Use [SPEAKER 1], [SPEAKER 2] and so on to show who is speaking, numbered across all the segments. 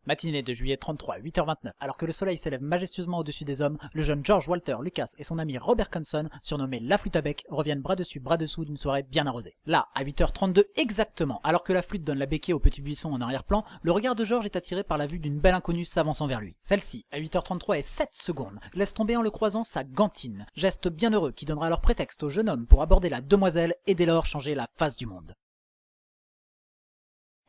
[SPEAKER 1] Matinée de juillet 33, 8h29, alors que le soleil s'élève majestueusement au-dessus des hommes, le jeune George Walter Lucas et son ami Robert Conson, surnommé La Flûte à Bec, reviennent bras dessus bras dessous d'une soirée bien arrosée. Là, à 8h32 exactement, alors que la flûte donne la béquille au petit buisson en arrière-plan, le regard de George est attiré par la vue d'une belle inconnue s'avançant vers lui. Celle-ci, à 8h33 et 7 secondes, laisse tomber en le croisant sa gantine, geste bien heureux qui donnera alors prétexte au jeune homme pour aborder la demoiselle et dès lors changer la face du monde.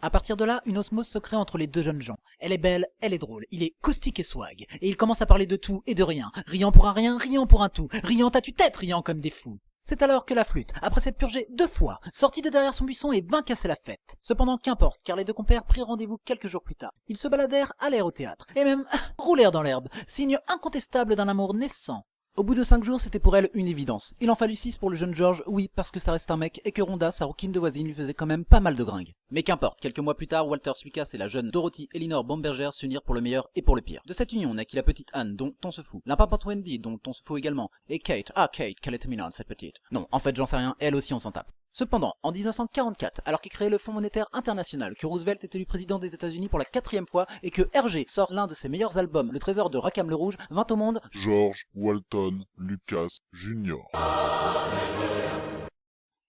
[SPEAKER 1] À partir de là, une osmose se crée entre les deux jeunes gens. Elle est belle, elle est drôle, il est caustique et swag, et ils commencent à parler de tout et de rien, riant pour un rien, riant pour un tout, riant à tue-tête, riant comme des fous. C'est alors que la flûte, après s'être purgée 2 fois, sortit de derrière son buisson et vint casser la fête. Cependant qu'importe, car les deux compères prirent rendez-vous quelques jours plus tard. Ils se baladèrent, allèrent au théâtre, et même roulèrent dans l'herbe, signe incontestable d'un amour naissant. Au bout de 5 jours, c'était pour elle une évidence. Il en fallut 6 pour le jeune George, oui, parce que ça reste un mec et que Rhonda, sa rouquine de voisine, lui faisait quand même pas mal de gringues. Mais qu'importe, quelques mois plus tard, Walter Lucas et la jeune Dorothy Elinor Bomberger s'unirent pour le meilleur et pour le pire. De cette union naquit la petite Anne, dont on se fout, l'impapante Wendy, dont on se fout également, et Kate, quelle était mignonne cette petite. Non, en fait j'en sais rien, elle aussi on s'en tape. Cependant, en 1944, alors qu'est créé le Fonds monétaire international, que Roosevelt est élu président des États-Unis pour la 4e fois et que Hergé sort l'un de ses meilleurs albums, Le Trésor de Rackham le Rouge, vint au monde
[SPEAKER 2] George Walton Lucas Jr.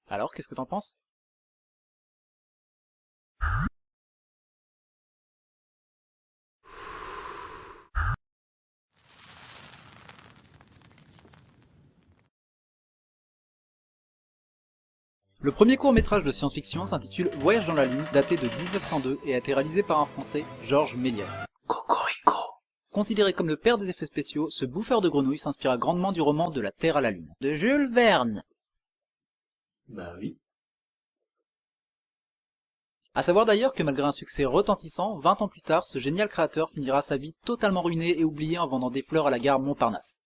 [SPEAKER 1] Alors, qu'est-ce que t'en penses? Le premier court-métrage de science-fiction s'intitule Voyage dans la Lune, daté de 1902 et a été réalisé par un Français, Georges Méliès. Cocorico. Considéré comme le père des effets spéciaux, ce bouffeur de grenouilles s'inspira grandement du roman De la Terre à la Lune, de Jules Verne. Bah oui. À savoir d'ailleurs que malgré un succès retentissant, 20 ans plus tard, ce génial créateur finira sa vie totalement ruiné et oublié en vendant des fleurs à la gare Montparnasse.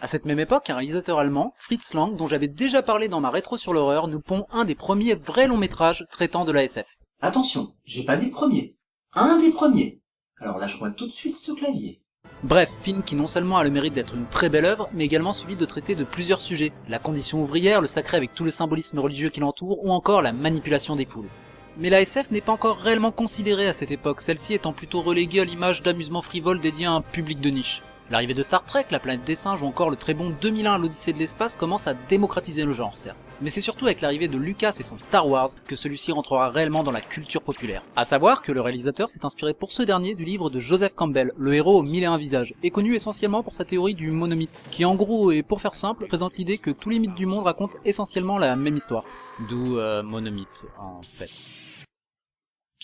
[SPEAKER 1] À cette même époque, un réalisateur allemand, Fritz Lang, dont j'avais déjà parlé dans ma rétro sur l'horreur, nous pond un des premiers vrais longs métrages traitant de la SF.
[SPEAKER 3] Attention, j'ai pas dit le premier. Un des premiers. Alors lâche-moi tout de suite ce clavier.
[SPEAKER 1] Bref, film qui non seulement a le mérite d'être une très belle œuvre, mais également celui de traiter de plusieurs sujets. La condition ouvrière, le sacré avec tout le symbolisme religieux qui l'entoure, ou encore la manipulation des foules. Mais la SF n'est pas encore réellement considérée à cette époque, celle-ci étant plutôt reléguée à l'image d'amusement frivole dédié à un public de niche. L'arrivée de Star Trek, La Planète des Singes ou encore le très bon 2001 l'Odyssée de l'espace commence à démocratiser le genre, certes. Mais c'est surtout avec l'arrivée de Lucas et son Star Wars que celui-ci rentrera réellement dans la culture populaire. À savoir que le réalisateur s'est inspiré pour ce dernier du livre de Joseph Campbell, Le héros aux 1001 visages, et connu essentiellement pour sa théorie du monomythe, qui en gros et pour faire simple, présente l'idée que tous les mythes du monde racontent essentiellement la même histoire. D'où monomythe, en fait.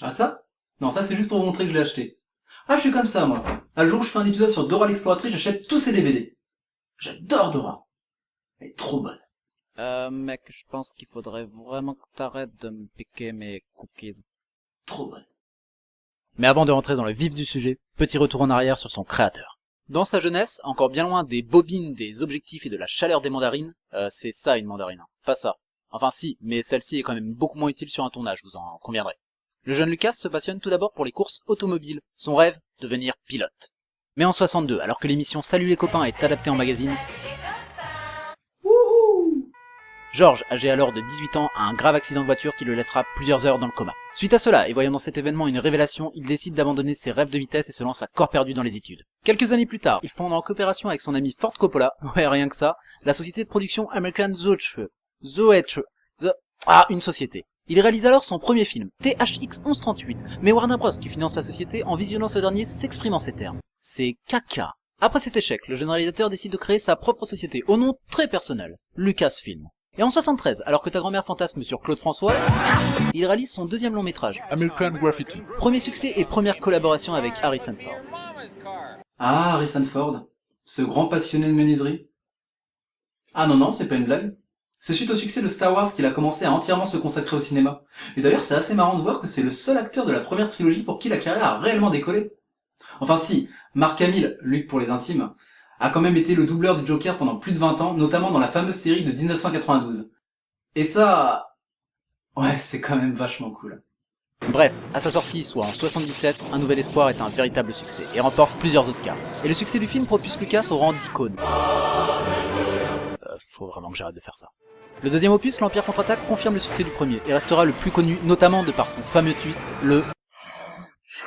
[SPEAKER 3] Ah ça? Non, ça c'est juste pour vous montrer que je l'ai acheté. Ah, je suis comme ça, moi. Un jour où je fais un épisode sur Dora l'exploratrice, j'achète tous ses DVD. J'adore Dora. Elle est trop bonne.
[SPEAKER 1] Mec, je pense qu'il faudrait vraiment que t'arrêtes de me piquer mes cookies.
[SPEAKER 3] Trop bonne.
[SPEAKER 1] Mais avant de rentrer dans le vif du sujet, petit retour en arrière sur son créateur. Dans sa jeunesse, encore bien loin des bobines, des objectifs et de la chaleur des mandarines, c'est ça une mandarine, hein, pas ça. Enfin si, mais celle-ci est quand même beaucoup moins utile sur un tournage, vous en conviendrez. Le jeune Lucas se passionne tout d'abord pour les courses automobiles. Son rêve, devenir pilote. Mais en 62, alors que l'émission Salut les copains est adaptée en magazine, George, âgé alors de 18 ans, a un grave accident de voiture qui le laissera plusieurs heures dans le coma. Suite à cela, et voyant dans cet événement une révélation, il décide d'abandonner ses rêves de vitesse et se lance à corps perdu dans les études. Quelques années plus tard, il fonde en coopération avec son ami Ford Coppola, ouais rien que ça, la société de production American une société. Il réalise alors son premier film, THX 1138, mais Warner Bros, qui finance la société, en visionnant ce dernier, s'exprime en ces termes. C'est caca. Après cet échec, le jeune réalisateur décide de créer sa propre société, au nom très personnel, Lucasfilm. Et en 73, alors que ta grand-mère fantasme sur Claude François, il réalise son deuxième long métrage,
[SPEAKER 2] American Graffiti.
[SPEAKER 1] premier succès et première collaboration avec Harrison Ford.
[SPEAKER 3] Ah, Harrison Ford. Ce grand passionné de menuiserie. Ah non, c'est pas une blague. C'est suite au succès de Star Wars qu'il a commencé à entièrement se consacrer au cinéma. Et d'ailleurs, c'est assez marrant de voir que c'est le seul acteur de la première trilogie pour qui la carrière a réellement décollé. Enfin si, Mark Hamill, Luke pour les intimes, a quand même été le doubleur du Joker pendant plus de 20 ans, notamment dans la fameuse série de 1992. Et ça... ouais, c'est quand même vachement cool.
[SPEAKER 1] Bref, à sa sortie, soit en 77, Un Nouvel Espoir est un véritable succès, et remporte plusieurs Oscars. Et le succès du film propulse Lucas au rang d'icône. Faut vraiment que j'arrête de faire ça. Le deuxième opus, l'Empire contre-attaque, confirme le succès du premier, et restera le plus connu, notamment de par son fameux twist, le...
[SPEAKER 2] Je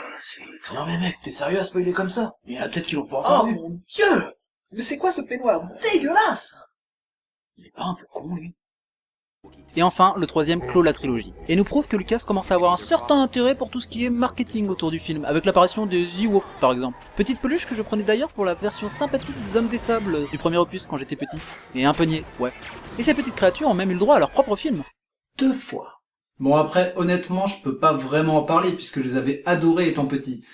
[SPEAKER 3] Non mais mec, t'es sérieux à spoiler comme ça? Il y en a peut-être qui l'ont pas encore vu.
[SPEAKER 4] Oh mon dieu! Mais c'est quoi ce peignoir dégueulasse?
[SPEAKER 3] Il est pas un peu con, lui? Et enfin, le troisième clôt la trilogie. Et nous prouve que Lucas commence à avoir un certain intérêt pour tout ce qui est marketing autour du film, avec l'apparition des Ewoks par exemple. Petite peluche que je prenais d'ailleurs pour la version sympathique des Hommes des Sables du premier opus quand j'étais petit. Et un peignet, ouais. Et ces petites créatures ont même eu le droit à leur propre film.
[SPEAKER 4] 2 fois.
[SPEAKER 3] Bon après, honnêtement, je peux pas vraiment en parler puisque je les avais adorés étant petit.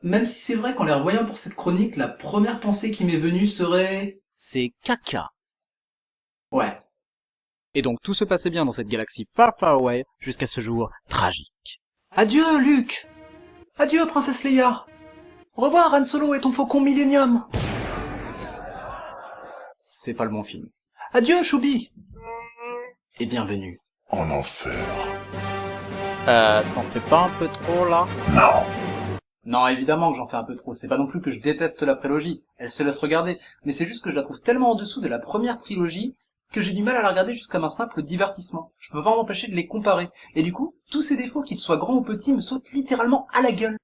[SPEAKER 3] Même si c'est vrai qu'en les revoyant pour cette chronique, la première pensée qui m'est venue serait... C'est caca. Ouais. Et donc tout se passait bien dans cette galaxie far far away jusqu'à ce jour tragique.
[SPEAKER 4] Adieu, Luke! Adieu, princesse Leia! Au revoir, Han Solo et ton faucon Millennium!
[SPEAKER 3] C'est pas le bon film.
[SPEAKER 4] Adieu, Choubi! Et bienvenue.
[SPEAKER 2] En enfer.
[SPEAKER 3] T'en fais pas un peu trop là?
[SPEAKER 2] Non.
[SPEAKER 3] Non, évidemment que j'en fais un peu trop. C'est pas non plus que je déteste la prélogie. Elle se laisse regarder. Mais c'est juste que je la trouve tellement en dessous de la première trilogie que j'ai du mal à la regarder juste comme un simple divertissement. Je peux pas m'empêcher de les comparer. Et du coup, tous ces défauts, qu'ils soient grands ou petits, me sautent littéralement à la gueule.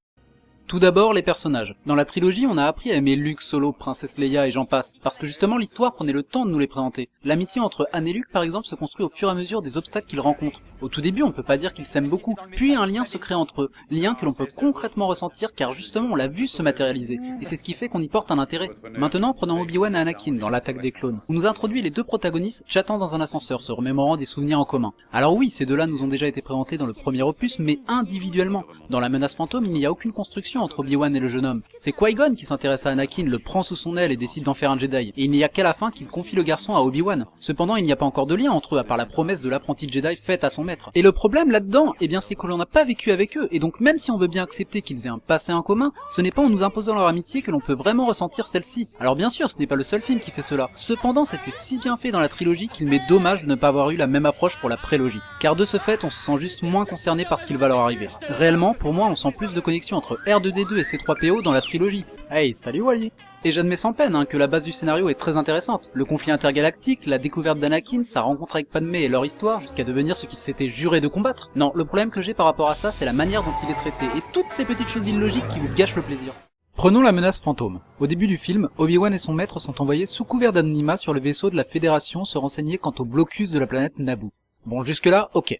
[SPEAKER 3] Tout d'abord, les personnages. Dans la trilogie, on a appris à aimer Luke, Solo, Princesse Leia et j'en passe, parce que justement l'histoire prenait le temps de nous les présenter. L'amitié entre Han et Luke, par exemple, se construit au fur et à mesure des obstacles qu'ils rencontrent. Au tout début, on peut pas dire qu'ils s'aiment beaucoup, puis un lien se crée entre eux, lien que l'on peut concrètement ressentir car justement on l'a vu se matérialiser, et c'est ce qui fait qu'on y porte un intérêt. Maintenant, prenons Obi-Wan et Anakin dans l'attaque des clones. On nous a introduit les deux protagonistes chattant dans un ascenseur, se remémorant des souvenirs en commun. Alors oui, ces deux-là nous ont déjà été présentés dans le premier opus, mais individuellement. Dans la menace fantôme, il n'y a aucune construction entre Obi-Wan et le jeune homme. C'est Qui-Gon qui s'intéresse à Anakin, le prend sous son aile et décide d'en faire un Jedi. Et il n'y a qu'à la fin qu'il confie le garçon à Obi-Wan. Cependant, il n'y a pas encore de lien entre eux à part la promesse de l'apprenti Jedi faite à son maître. Et le problème là-dedans, eh bien c'est que l'on n'a pas vécu avec eux, et donc même si on veut bien accepter qu'ils aient un passé en commun, ce n'est pas en nous imposant leur amitié que l'on peut vraiment ressentir celle-ci. Alors bien sûr, ce n'est pas le seul film qui fait cela. Cependant, c'était si bien fait dans la trilogie qu'il m'est dommage de ne pas avoir eu la même approche pour la prélogie. Car de ce fait, on se sent juste moins concerné par ce qu'il va leur arriver. Réellement, pour moi, on sent plus de connexion entre R2D2 et C3PO dans la trilogie. Hey, salut Wally! Et j'admets sans peine que la base du scénario est très intéressante. Le conflit intergalactique, la découverte d'Anakin, sa rencontre avec Padmé et leur histoire jusqu'à devenir ce qu'ils s'étaient juré de combattre. Non, le problème que j'ai par rapport à ça, c'est la manière dont il est traité et toutes ces petites choses illogiques qui vous gâchent le plaisir. Prenons la menace fantôme. Au début du film, Obi-Wan et son maître sont envoyés sous couvert d'anonymat sur le vaisseau de la Fédération se renseigner quant au blocus de la planète Naboo. Bon, jusque là, ok.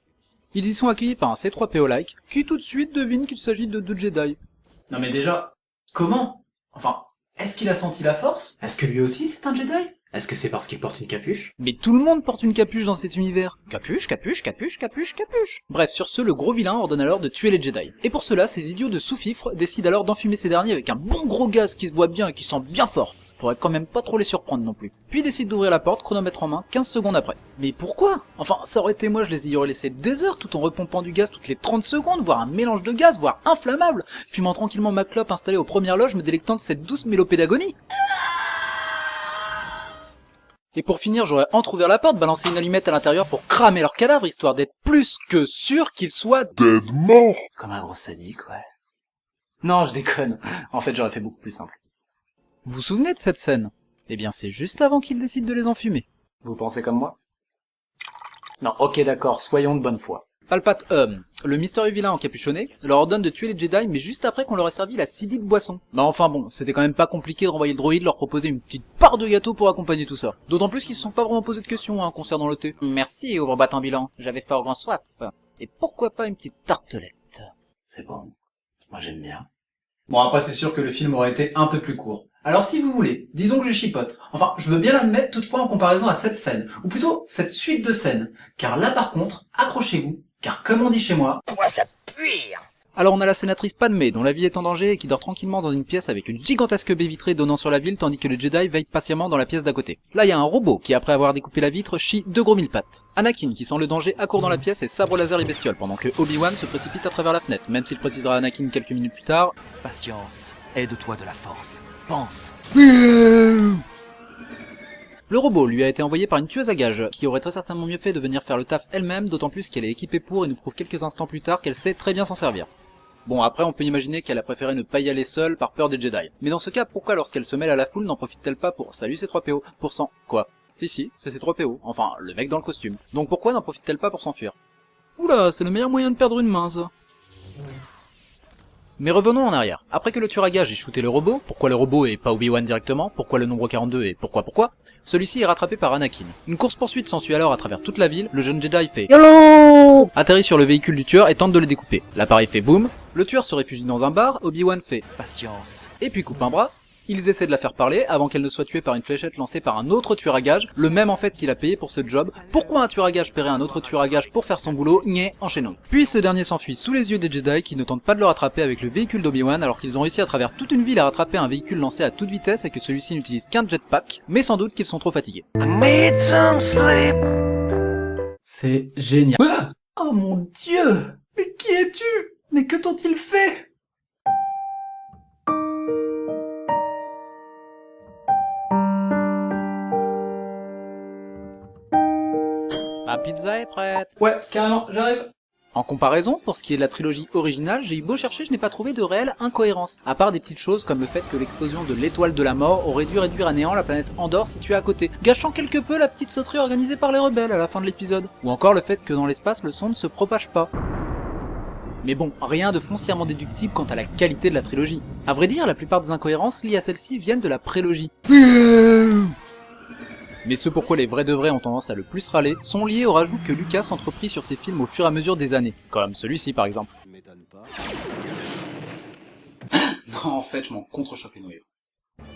[SPEAKER 3] Ils y sont accueillis par un C3PO-like, qui tout de suite devine qu'il s'agit de deux Jedi. Non mais déjà, comment? Enfin, est-ce qu'il a senti la force? Est-ce que lui aussi c'est un Jedi? Est-ce que c'est parce qu'il porte une capuche? Mais tout le monde porte une capuche dans cet univers. Capuche, capuche, capuche, capuche, capuche. Bref, sur ce, le gros vilain ordonne alors de tuer les Jedi. Et pour cela, ces idiots de sous-fifres décident alors d'enfumer ces derniers avec un bon gros gaz qui se voit bien et qui sent bien fort. Faudrait quand même pas trop les surprendre non plus. Puis décident d'ouvrir la porte, chronomètre en main, 15 secondes après. Mais pourquoi? Enfin, ça aurait été moi, je les y aurais laissé des heures tout en repompant du gaz toutes les 30 secondes, voire un mélange de gaz, voire inflammable, fumant tranquillement ma clope installée aux premières loges, me délectant de cette douce mélopée d'agonie. Et pour finir, j'aurais entrouvert la porte, balancé une allumette à l'intérieur pour cramer leur cadavre, histoire d'être plus que sûr qu'ils soient
[SPEAKER 2] Dead mort.
[SPEAKER 4] Comme un gros sadique, ouais.
[SPEAKER 3] Non, je déconne. En fait, j'aurais fait beaucoup plus simple. Vous vous souvenez de cette scène? Eh bien, c'est juste avant qu'ils décident de les enfumer. Vous pensez comme moi? Non, ok d'accord, soyons de bonne foi. Palpate, le mystérieux vilain encapuchonné, leur ordonne de tuer les Jedi, mais juste après qu'on leur ait servi la si dite boisson. Bah enfin bon, c'était quand même pas compliqué de renvoyer le droïde, leur proposer une petite part de gâteau pour accompagner tout ça. D'autant plus qu'ils se sont pas vraiment posé de questions, concernant le thé. Merci, ouvre-boîte ambulant, j'avais fort grand soif. Et pourquoi pas une petite tartelette?
[SPEAKER 4] C'est bon. Moi j'aime bien.
[SPEAKER 3] Bon, après c'est sûr que le film aurait été un peu plus court. Alors si vous voulez, disons que je chipote. Enfin, je veux bien l'admettre toutefois en comparaison à cette scène, ou plutôt cette suite de scènes. Car là par contre, accrochez-vous, car comme on dit chez moi...
[SPEAKER 5] Moi ça pue.
[SPEAKER 3] Alors on a la sénatrice Padmé, dont la vie est en danger et qui dort tranquillement dans une pièce avec une gigantesque baie vitrée donnant sur la ville tandis que les Jedi veillent patiemment dans la pièce d'à côté. Là il y a un robot qui après avoir découpé la vitre chie 2 gros mille pattes. Anakin qui sent le danger accourt dans la pièce et sabre laser les bestioles pendant que Obi-Wan se précipite à travers la fenêtre, même s'il précisera à Anakin quelques minutes plus tard.
[SPEAKER 5] Patience, aide-toi de la force. Pense.
[SPEAKER 3] Le robot lui a été envoyé par une tueuse à gages, qui aurait très certainement mieux fait de venir faire le taf elle-même, d'autant plus qu'elle est équipée pour et nous prouve quelques instants plus tard qu'elle sait très bien s'en servir. Bon, après on peut imaginer qu'elle a préféré ne pas y aller seule par peur des Jedi. Mais dans ce cas, pourquoi lorsqu'elle se mêle à la foule n'en profite-t-elle pas pour « Salut C3PO » pour s'en... Quoi? Si, c'est C3PO, enfin, le mec dans le costume. Donc pourquoi n'en profite-t-elle pas pour s'enfuir? Oula, c'est le meilleur moyen de perdre une main, ça. Mais revenons en arrière. Après que le tueur à gages ait shooté le robot, pourquoi le robot et pas Obi-Wan directement, pourquoi le nombre 42 et pourquoi, celui-ci est rattrapé par Anakin. Une course-poursuite s'ensuit alors à travers toute la ville, le jeune Jedi fait YOLO, atterrit sur le véhicule du tueur et tente de le découper. L'appareil fait boum, le tueur se réfugie dans un bar, Obi-Wan fait
[SPEAKER 5] Patience.
[SPEAKER 3] et puis coupe un bras. Ils essaient de la faire parler avant qu'elle ne soit tuée par une fléchette lancée par un autre tueur à gages, le même en fait qu'il a payé pour ce job. Pourquoi un tueur à gages paierait un autre tueur à gages pour faire son boulot? Niais, enchaînons. Puis ce dernier s'enfuit sous les yeux des Jedi qui ne tentent pas de le rattraper avec le véhicule d'Obi-Wan alors qu'ils ont réussi à travers toute une ville à rattraper un véhicule lancé à toute vitesse et que celui-ci n'utilise qu'un jetpack, mais sans doute qu'ils sont trop fatigués. C'est génial. Oh mon dieu! Mais qui es-tu? Mais que t'ont-ils fait? Ma pizza est prête. Ouais, carrément, j'arrive. En comparaison, pour ce qui est de la trilogie originale, j'ai eu beau chercher, je n'ai pas trouvé de réelle incohérence, à part des petites choses comme le fait que l'explosion de l'étoile de la mort aurait dû réduire à néant la planète Andorre située à côté, gâchant quelque peu la petite sauterie organisée par les rebelles à la fin de l'épisode, ou encore le fait que dans l'espace le son ne se propage pas. Mais bon, rien de foncièrement déductible quant à la qualité de la trilogie. À vrai dire, la plupart des incohérences liées à celle-ci viennent de la prélogie. Mais ce pourquoi les vrais de vrais ont tendance à le plus râler sont liés au rajout que Lucas entreprit sur ses films au fur et à mesure des années, comme celui-ci par exemple. Non, en fait, je m'en contre-choque les noyaux.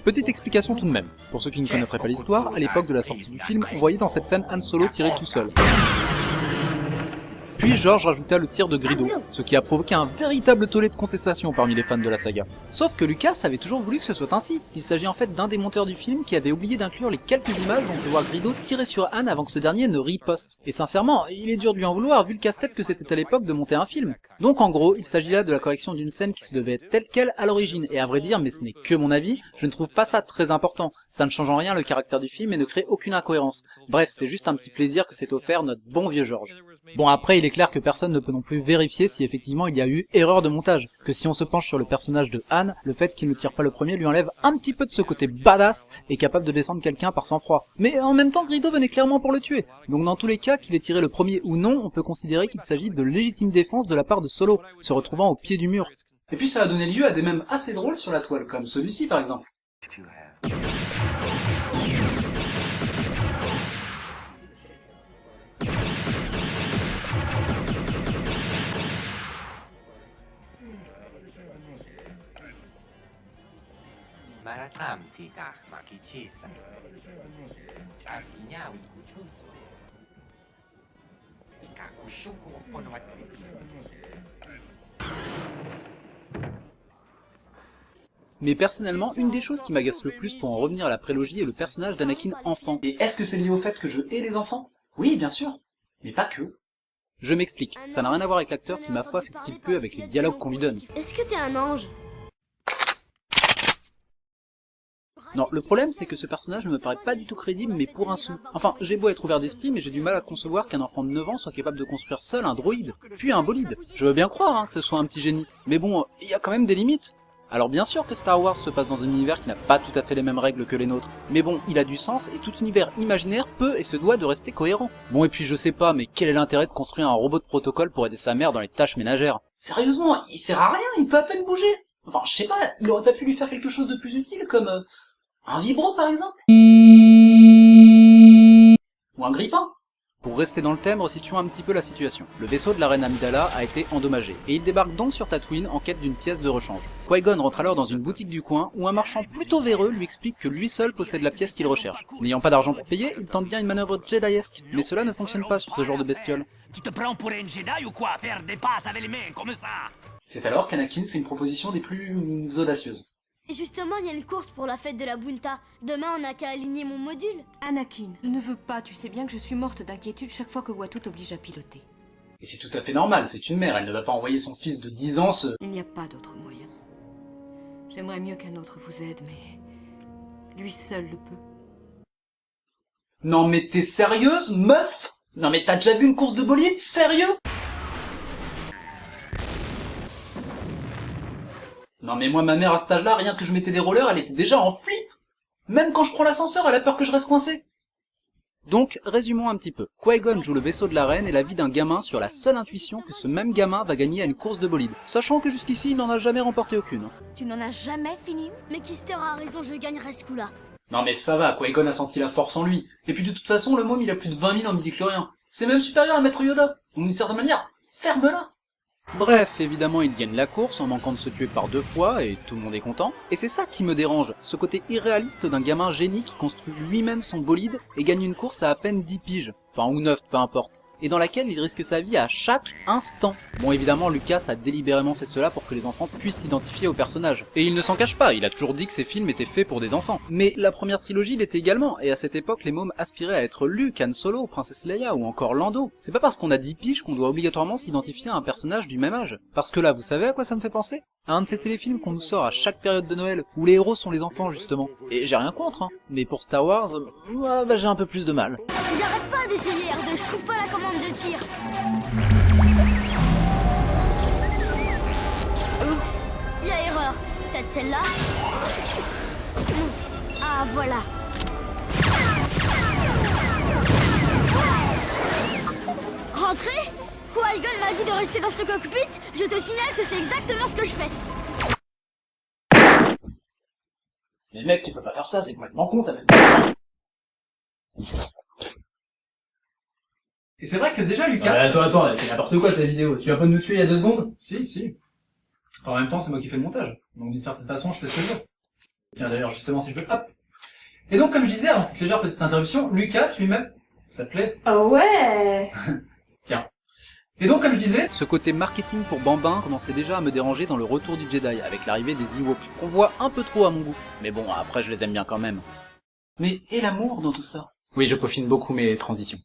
[SPEAKER 3] Petite explication tout de même. Pour ceux qui ne connaîtraient pas l'histoire, à l'époque de la sortie du film, on voyait dans cette scène Han Solo tirer tout seul. Puis George rajouta le tir de Greedo, ce qui a provoqué un véritable tollé de contestation parmi les fans de la saga. Sauf que Lucas avait toujours voulu que ce soit ainsi. Il s'agit en fait d'un des monteurs du film qui avait oublié d'inclure les quelques images où on peut voir Greedo tirer sur Han avant que ce dernier ne riposte. Et sincèrement, il est dur de lui en vouloir vu le casse-tête que c'était à l'époque de monter un film. Donc en gros, il s'agit là de la correction d'une scène qui se devait être telle quelle à l'origine, et à vrai dire, mais ce n'est que mon avis, je ne trouve pas ça très important. Ça ne change en rien le caractère du film et ne crée aucune incohérence. Bref, c'est juste un petit plaisir que s'est offert notre bon vieux George. Bon après, il est clair que personne ne peut non plus vérifier si effectivement il y a eu erreur de montage, que si on se penche sur le personnage de Han, le fait qu'il ne tire pas le premier lui enlève un petit peu de ce côté badass et capable de descendre quelqu'un par sang-froid. Mais en même temps, Greedo venait clairement pour le tuer. Donc dans tous les cas, qu'il ait tiré le premier ou non, on peut considérer qu'il s'agit de légitime défense de la part de Solo, se retrouvant au pied du mur. Et puis ça a donné lieu à des mèmes assez drôles sur la toile, comme celui-ci par exemple. Mais personnellement, une des choses qui m'agace le plus pour en revenir à la prélogie est le personnage d'Anakin enfant. Et est-ce que c'est lié au fait que je hais les enfants? Oui, bien sûr. Mais pas que. Je m'explique, ça n'a rien à voir avec l'acteur qui ma foi fait ce qu'il peut avec les dialogues qu'on lui donne.
[SPEAKER 6] Est-ce que t'es un ange?
[SPEAKER 3] Non, le problème c'est que ce personnage ne me paraît pas du tout crédible mais pour un sou. Enfin, j'ai beau être ouvert d'esprit mais j'ai du mal à concevoir qu'un enfant de 9 ans soit capable de construire seul un droïde, puis un bolide. Je veux bien croire que ce soit un petit génie, mais bon, il y a quand même des limites. Alors bien sûr que Star Wars se passe dans un univers qui n'a pas tout à fait les mêmes règles que les nôtres, mais bon, il a du sens et tout univers imaginaire peut et se doit de rester cohérent. Bon et puis je sais pas, mais quel est l'intérêt de construire un robot de protocole pour aider sa mère dans les tâches ménagères? Sérieusement, il sert à rien, il peut à peine bouger. Enfin, je sais pas, il aurait pas pu lui faire quelque chose de plus utile comme un vibro par exemple? Ou un grippin? Pour rester dans le thème, resituons un petit peu la situation. Le vaisseau de la reine Amidala a été endommagé, et il débarque donc sur Tatooine en quête d'une pièce de rechange. Qui-Gon rentre alors dans une boutique du coin, où un marchand plutôt véreux lui explique que lui seul possède la pièce qu'il recherche. N'ayant pas d'argent pour payer, il tente bien une manœuvre Jediesque, mais cela ne fonctionne pas sur ce genre de bestiole.
[SPEAKER 7] Tu te prends pour un Jedi ou quoi? Faire des passes avec les mains, comme ça?
[SPEAKER 3] C'est alors qu'Anakin fait une proposition des plus audacieuses.
[SPEAKER 6] Et justement, il y a une course pour la fête de la Bunta. Demain, on n'a qu'à aligner mon module.
[SPEAKER 8] Anakin, je ne veux pas, tu sais bien que je suis morte d'inquiétude chaque fois que Watto t'oblige à piloter.
[SPEAKER 3] Et c'est tout à fait normal, c'est une mère, elle ne va pas envoyer son fils de 10 ans se...
[SPEAKER 8] Il n'y a pas d'autre moyen. J'aimerais mieux qu'un autre vous aide, mais... lui seul le peut.
[SPEAKER 3] Non mais t'es sérieuse, meuf? Non mais t'as déjà vu une course de bolide? Sérieux? Non mais moi ma mère à cet âge-là, rien que je mettais des rollers, elle était déjà en flip. Même quand je prends l'ascenseur, elle a peur que je reste coincé. Donc, résumons un petit peu. Qui-Gon joue le vaisseau de la reine et la vie d'un gamin sur la seule intuition que ce même gamin va gagner à une course de bolide. Sachant que jusqu'ici, il n'en a jamais remporté aucune.
[SPEAKER 6] Tu n'en as jamais fini? Mais Kister a raison, je gagnerai ce coup-là.
[SPEAKER 3] Non mais ça va, Qui-Gon a senti la force en lui. Et puis de toute façon, le môme il a plus de 20 000 en midi-chlorien. C'est même supérieur à Maître Yoda. Donc d'une certaine manière, ferme-la. Bref, évidemment, ils gagnent la course en manquant de se tuer par 2 fois, et tout le monde est content. Et c'est ça qui me dérange, ce côté irréaliste d'un gamin génie qui construit lui-même son bolide et gagne une course à peine 10 piges. Enfin, ou 9, peu importe. Et dans laquelle il risque sa vie à chaque instant. Bon, évidemment, Lucas a délibérément fait cela pour que les enfants puissent s'identifier au personnage. Et il ne s'en cache pas, il a toujours dit que ces films étaient faits pour des enfants. Mais la première trilogie l'était également, et à cette époque, les mômes aspiraient à être Luke, Han Solo, Princesse Leia ou encore Lando. C'est pas parce qu'on a 10 piges qu'on doit obligatoirement s'identifier à un personnage du même âge. Parce que là, vous savez à quoi ça me fait penser? À un de ces téléfilms qu'on nous sort à chaque période de Noël, où les héros sont les enfants justement. Et j'ai rien contre, hein. Mais pour Star Wars, j'ai un peu plus de mal.
[SPEAKER 6] J'arrête pas d'essayer, R2, je trouve pas la commande de tir. Oups, y'a erreur. Peut-être celle-là? Ah, voilà. Rentrez? Qui-Gon m'a dit de rester dans ce cockpit. Je te signale que c'est exactement ce que je fais.
[SPEAKER 3] Mais mec, tu peux pas faire ça, c'est complètement con, t'as même pas... Et c'est vrai que déjà, Lucas... Attends, c'est n'importe quoi ta vidéo. Tu vas pas nous tuer il y a 2 secondes? Si. Enfin, en même temps, c'est moi qui fais le montage. Donc d'une certaine façon, je fais ce que je veux. Tiens, d'ailleurs, justement, si je veux... Hop. Et donc, comme je disais, avant cette légère petite interruption, Lucas lui-même... Ça te plaît?
[SPEAKER 9] Oh ouais.
[SPEAKER 3] Tiens. Et donc, comme je disais, ce côté marketing pour Bambin commençait déjà à me déranger dans le retour du Jedi, avec l'arrivée des Ewoks, qu'on voit un peu trop à mon goût. Mais bon, après, je les aime bien quand même. Mais et l'amour dans tout ça? Oui, je peaufine beaucoup mes transitions.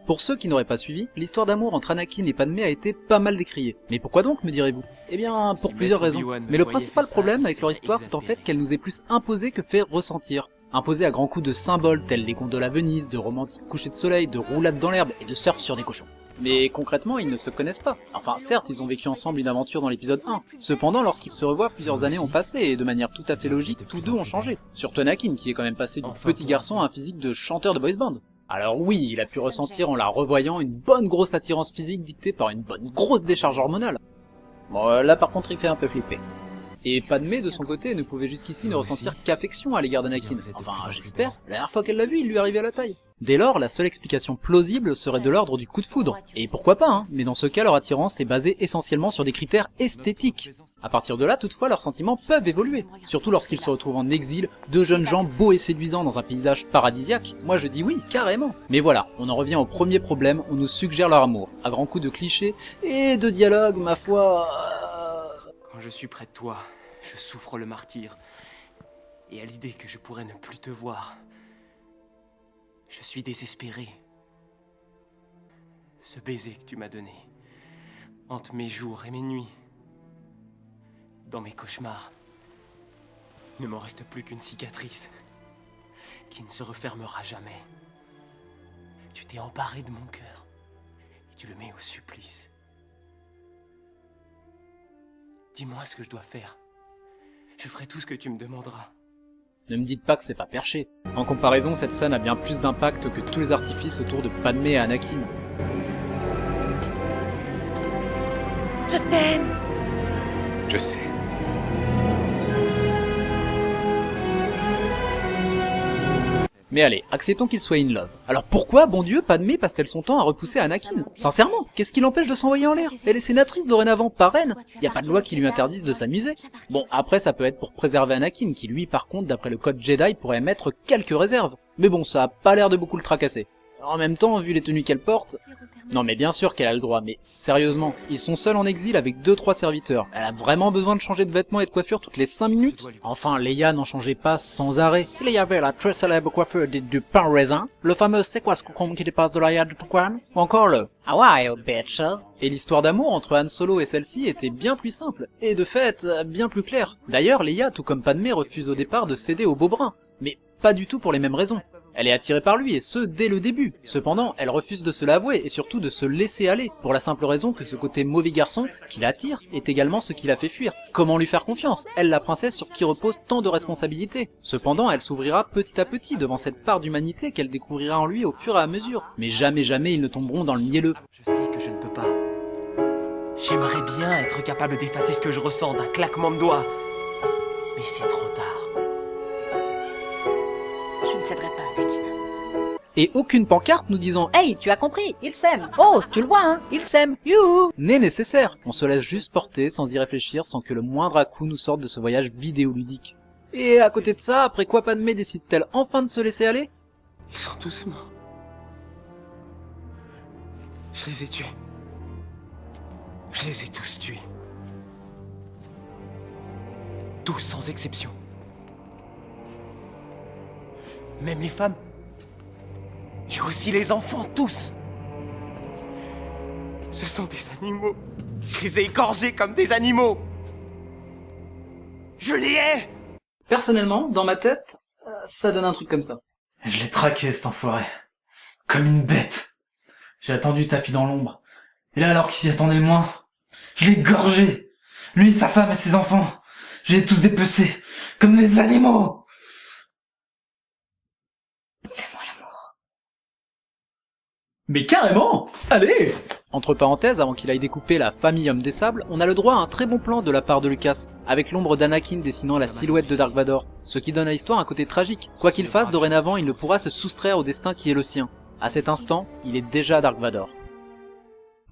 [SPEAKER 3] Pour ceux qui n'auraient pas suivi, l'histoire d'amour entre Anakin et Padmé a été pas mal décriée. Mais pourquoi donc, me direz-vous? Eh bien, pour plusieurs raisons. Mais le principal problème avec leur histoire, c'est en fait qu'elle nous est plus imposée que fait ressentir. Imposée à grands coups de symboles tels les gondoles à Venise, de romantiques couchers de soleil, de roulades dans l'herbe et de surf sur des cochons. Mais concrètement, ils ne se connaissent pas. Enfin, certes, ils ont vécu ensemble une aventure dans l'épisode 1. Cependant, lorsqu'ils se revoient, plusieurs années ont passé, et de manière tout à fait logique, tous deux ont changé. Surtout Anakin, qui est quand même passé du petit garçon à un physique de chanteur de boys band. Alors oui, il a pu ressentir en la revoyant une bonne grosse attirance physique dictée par une bonne grosse décharge hormonale. Bon, là par contre, il fait un peu flipper. Et Padmé, de son côté, ne pouvait jusqu'ici ne ressentir qu'affection à l'égard d'Anakin. Enfin, j'espère. La dernière fois qu'elle l'a vu, il lui arrivait à la taille. Dès lors, la seule explication plausible serait de l'ordre du coup de foudre. Et pourquoi pas, hein, mais dans ce cas, leur attirance est basée essentiellement sur des critères esthétiques. À partir de là, toutefois, leurs sentiments peuvent évoluer. Surtout lorsqu'ils se retrouvent en exil, 2 jeunes gens beaux et séduisants dans un paysage paradisiaque. Moi je dis oui, carrément. Mais voilà, on en revient au premier problème, on nous suggère leur amour, à grands coups de clichés et de dialogues, ma foi...
[SPEAKER 10] Quand je suis près de toi, je souffre le martyre. Et à l'idée que je pourrais ne plus te voir, je suis désespéré. Ce baiser que tu m'as donné hante mes jours et mes nuits. Dans mes cauchemars, il ne m'en reste plus qu'une cicatrice qui ne se refermera jamais. Tu t'es emparé de mon cœur et tu le mets au supplice. Dis-moi ce que je dois faire. Je ferai tout ce que tu me demanderas.
[SPEAKER 3] Ne me dites pas que c'est pas perché. En comparaison, cette scène a bien plus d'impact que tous les artifices autour de Padmé et Anakin.
[SPEAKER 9] Je t'aime.
[SPEAKER 2] Je sais.
[SPEAKER 3] Mais allez, acceptons qu'il soit in love. Alors pourquoi, bon Dieu, Padmé passe-t-elle son temps à repousser Anakin? Sincèrement, qu'est-ce qui l'empêche de s'envoyer en l'air? Elle est sénatrice dorénavant, pas reine. Y a pas de loi qui lui interdise de s'amuser. Bon, après ça peut être pour préserver Anakin, qui lui par contre, d'après le code Jedi, pourrait émettre quelques réserves. Mais bon, ça a pas l'air de beaucoup le tracasser. En même temps, vu les tenues qu'elle porte... Non mais bien sûr qu'elle a le droit, mais sérieusement, ils sont seuls en exil avec 2-3 serviteurs. Elle a vraiment besoin de changer de vêtements et de coiffure toutes les 5 minutes? Enfin, Leia n'en changeait pas sans arrêt. Il y avait la très célèbre coiffure du pain raisin, le fameux c'est quoi ce con qui dépasse de l'air de ton coin, ou encore le ah ouais, bitches. Et l'histoire d'amour entre Han Solo et celle-ci était bien plus simple, et de fait, bien plus claire. D'ailleurs, Leia, tout comme Padmé, refuse au départ de céder au beau brun. Mais pas du tout pour les mêmes raisons.
[SPEAKER 1] Elle est attirée par lui, et ce, dès le début. Cependant, elle refuse de se l'avouer, et surtout de se laisser aller, pour la simple raison que ce côté mauvais garçon, qui l'attire, est également ce qui la fait fuir. Comment lui faire confiance, elle la princesse sur qui repose tant de responsabilités? Cependant, elle s'ouvrira petit à petit devant cette part d'humanité qu'elle découvrira en lui au fur et à mesure. Mais jamais ils ne tomberont dans le mielleux.
[SPEAKER 10] Je sais que je ne peux pas. J'aimerais bien être capable d'effacer ce que je ressens d'un claquement de doigts. Mais c'est trop tard.
[SPEAKER 9] Je ne céderai pas, Anakin.
[SPEAKER 1] Et aucune pancarte nous disant «
[SPEAKER 11] Hey, tu as compris, ils s'aiment. Oh, tu le vois, hein, ils s'aiment. Youhou !»
[SPEAKER 1] n'est nécessaire. On se laisse juste porter sans y réfléchir, sans que le moindre à-coup nous sorte de ce voyage vidéoludique. Et à côté de ça, après quoi Padmé décide-t-elle enfin de se laisser aller?
[SPEAKER 10] Ils sont tous morts. Je les ai tués. Je les ai tous tués. Tous sans exception. Même les femmes. Et aussi les enfants, tous. Ce sont des animaux. Je les ai égorgés comme des animaux. Je les hais.
[SPEAKER 3] Personnellement, dans ma tête, ça donne un truc comme ça.
[SPEAKER 4] Je l'ai traqué, cet enfoiré. Comme une bête. J'ai attendu tapis dans l'ombre. Et là, alors qu'il y attendait le moins, je l'ai gorgé. Lui, sa femme et ses enfants. Je les ai tous dépecés. Comme des animaux.
[SPEAKER 9] Fais-moi l'amour.
[SPEAKER 4] Mais carrément! Allez!
[SPEAKER 1] Entre parenthèses, avant qu'il aille découper la famille Homme des Sables, on a le droit à un très bon plan de la part de Lucas, avec l'ombre d'Anakin dessinant la silhouette de Dark Vador, ce qui donne à l'histoire un côté tragique. Quoi qu'il fasse, dorénavant, il ne pourra se soustraire au destin qui est le sien. À cet instant, il est déjà Dark Vador.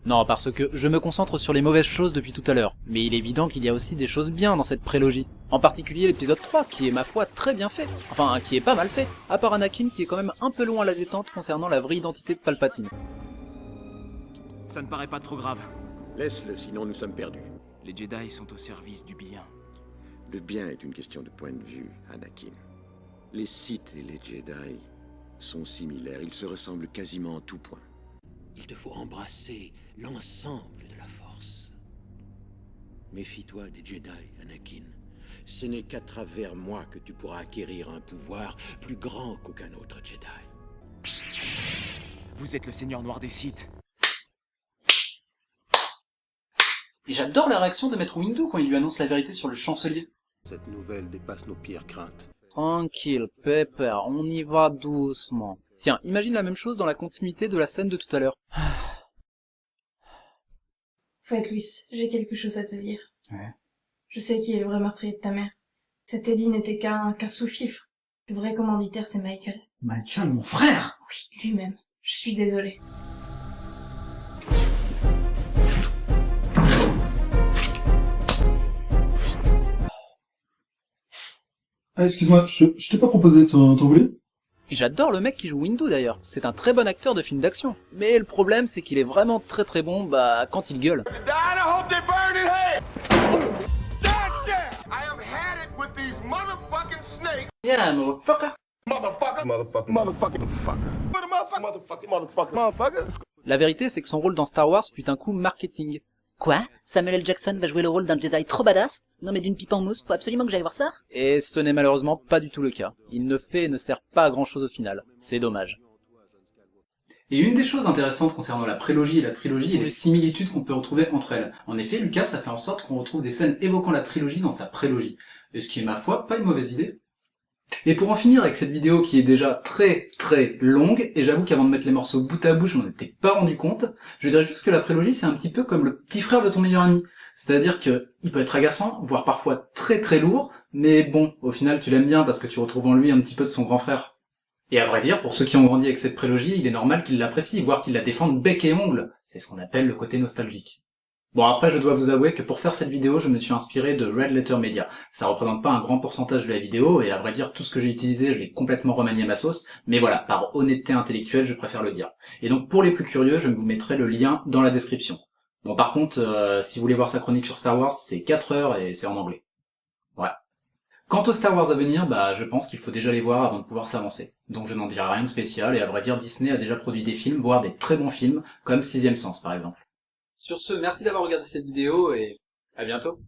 [SPEAKER 1] Non, parce que je me concentre sur les mauvaises choses depuis tout à l'heure, mais il est évident qu'il y a aussi des choses bien dans cette prélogie. En particulier l'épisode 3, qui est ma foi très bien fait, enfin qui est pas mal fait, à part Anakin qui est quand même un peu loin à la détente concernant la vraie identité de Palpatine.
[SPEAKER 10] Ça ne paraît pas trop grave.
[SPEAKER 12] Laisse-le, sinon nous sommes perdus.
[SPEAKER 10] Les Jedi sont au service du bien.
[SPEAKER 12] Le bien est une question de point de vue, Anakin. Les Sith et les Jedi sont similaires, ils se ressemblent quasiment en tout point. Il te faut embrasser l'ensemble de la force. Méfie-toi des Jedi, Anakin. Ce n'est qu'à travers moi que tu pourras acquérir un pouvoir plus grand qu'aucun autre Jedi.
[SPEAKER 10] Vous êtes le Seigneur Noir des Sith.
[SPEAKER 3] Et j'adore la réaction de Maître Windu quand il lui annonce la vérité sur le chancelier.
[SPEAKER 12] Cette nouvelle dépasse nos pires craintes.
[SPEAKER 1] Tranquille, Pepper, on y va doucement. Tiens, imagine la même chose dans la continuité de la scène de tout à l'heure.
[SPEAKER 13] Fouette, Louis, j'ai quelque chose à te dire.
[SPEAKER 4] Ouais.
[SPEAKER 13] Je sais qui est le vrai meurtrier de ta mère. Cet Eddie n'était qu'un sous-fifre. Le vrai commanditaire, c'est Michael.
[SPEAKER 4] Michael, mon frère!
[SPEAKER 13] Oui, lui-même. Je suis désolée.
[SPEAKER 14] Ah, excuse-moi, je t'ai pas proposé, t'en voulais?
[SPEAKER 1] Et j'adore le mec qui joue Windu d'ailleurs, c'est un très bon acteur de film d'action. Mais le problème c'est qu'il est vraiment très bon, quand il gueule.
[SPEAKER 3] Yeah, motherfucker.
[SPEAKER 1] La vérité c'est que son rôle dans Star Wars fut un coup marketing.
[SPEAKER 11] Quoi? Samuel L. Jackson va jouer le rôle d'un Jedi trop badass? Non mais d'une pipe en mousse, faut absolument que j'aille voir ça?
[SPEAKER 1] Et ce n'est malheureusement pas du tout le cas. Il ne fait et ne sert pas à grand chose au final. C'est dommage.
[SPEAKER 3] Et une des choses intéressantes concernant la prélogie et la trilogie est les similitudes qu'on peut retrouver entre elles. En effet, Lucas a fait en sorte qu'on retrouve des scènes évoquant la trilogie dans sa prélogie. Et ce qui est, ma foi, pas une mauvaise idée. Et pour en finir avec cette vidéo qui est déjà très longue, et j'avoue qu'avant de mettre les morceaux bout à bout, je m'en étais pas rendu compte, je dirais juste que la prélogie c'est un petit peu comme le petit frère de ton meilleur ami. C'est-à-dire que il peut être agaçant, voire parfois très lourd, mais bon, au final tu l'aimes bien parce que tu retrouves en lui un petit peu de son grand frère. Et à vrai dire, pour ceux qui ont grandi avec cette prélogie, il est normal qu'ils l'apprécient, voire qu'ils la défendent bec et ongle. C'est ce qu'on appelle le côté nostalgique. Bon, après, je dois vous avouer que pour faire cette vidéo, je me suis inspiré de Red Letter Media. Ça représente pas un grand pourcentage de la vidéo, et à vrai dire, tout ce que j'ai utilisé, je l'ai complètement remanié à ma sauce, mais voilà, par honnêteté intellectuelle, je préfère le dire. Et donc, pour les plus curieux, je vous mettrai le lien dans la description. Bon, par contre, si vous voulez voir sa chronique sur Star Wars, c'est 4 heures et c'est en anglais. Voilà. Quant aux Star Wars à venir, je pense qu'il faut déjà les voir avant de pouvoir s'avancer. Donc je n'en dirai rien de spécial, et à vrai dire, Disney a déjà produit des films, voire des très bons films, comme Sixième Sens par exemple. Sur ce, merci d'avoir regardé cette vidéo, et à bientôt.